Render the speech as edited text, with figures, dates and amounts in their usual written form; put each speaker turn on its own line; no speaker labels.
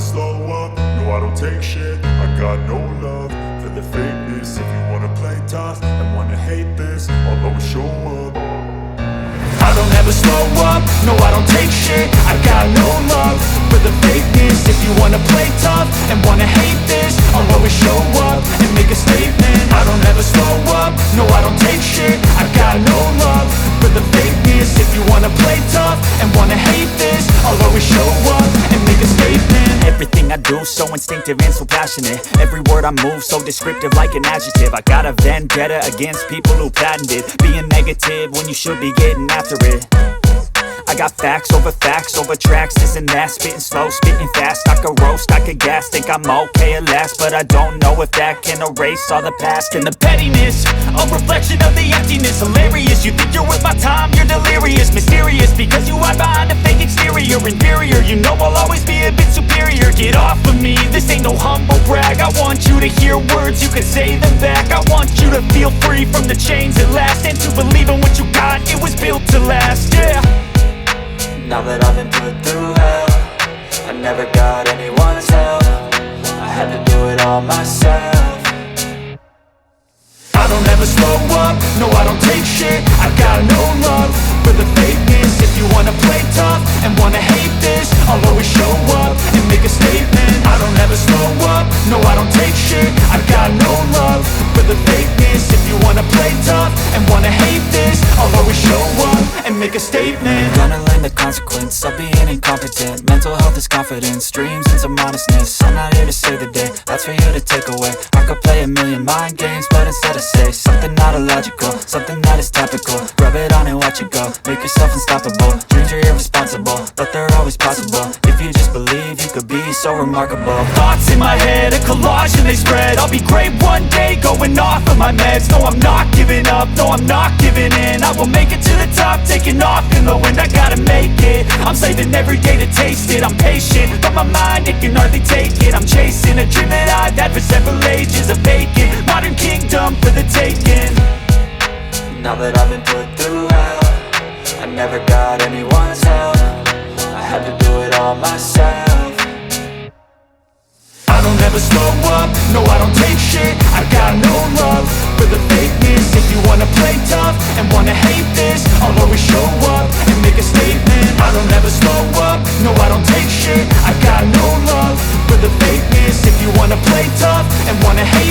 slow up, no I don't take shit. I got no love for the fakeness. If you wanna play tough and wanna hate this, I'll always show up. I don't ever slow up, no I don't take shit. I got no love for the fakeness. If you wanna play tough and wanna hate this, I'll always show up and make a statement. I don't ever slow up, no I don't take shit. I got no love for the fakeness. If you wanna play tough and wanna hate this, I'll always show up and make a statement.
Everything I do so instinctive and so passionate. Every word I move so descriptive like an adjective. I got a vendetta against people who patented being negative when you should be getting after it. I got facts over tracks, this and that. Spitting slow, spitting fast, I could roast, I could gas. Think I'm okay at last, but I don't know if that can erase all the past. And the pettiness, a reflection of the emptiness. Hilarious, you think you're worth my time, you're delirious. Mysterious, because you hide behind a fake exterior. Inferior, you know I'll always be a bit superior. Get off of me, this ain't no humble brag. I want you to hear words, you can say them back. I want you to feel free from the chains at last, and to believe in what you got, it was built to last, yeah.
Now that I've been put through hell, I never got anyone's help. I had to do it all myself.
I don't ever slow up, no I don't take shit. I got no love for the fakeness. If you wanna play tough and wanna hate this, I'll always show up and make a statement. I don't ever slow up, no I don't take shit. I got no love for the fakeness. If you wanna play tough and wanna hate this, I'll always show up and make a statement.
Gonna learn the consequence of being incompetent. Mental health is confidence, dreams and some honestness. I'm not here to save the day, that's for you to take away. I could play a million mind games, but instead I say something not illogical, something that is topical. Rub it on and watch it go, make yourself unstoppable. Dreams are irresponsible, but they're always possible. If you just believe, you could be so remarkable.
Thoughts in my head, a collage and they spread. I'll be great one day, going off of my meds. No, I'm not giving up, no, I'm not giving in. I will make it to the top, taking off in the wind. I gotta make it, I'm saving every day to taste it. I'm patient, but my mind, it can hardly take it. I'm chasing a dream that I've had for several ages. A vacant, modern kingdom for the taking.
Now that I've been put through hell, I never got anyone's help. I had to do it all myself.
I don't ever slow up, no I don't take shit. I got no love for the fakeness. If you wanna play tough and wanna hate this, I'll always show up and make a statement. I don't ever slow up, no I don't take shit. I got no love for the fakeness. If you wanna play tough and wanna hate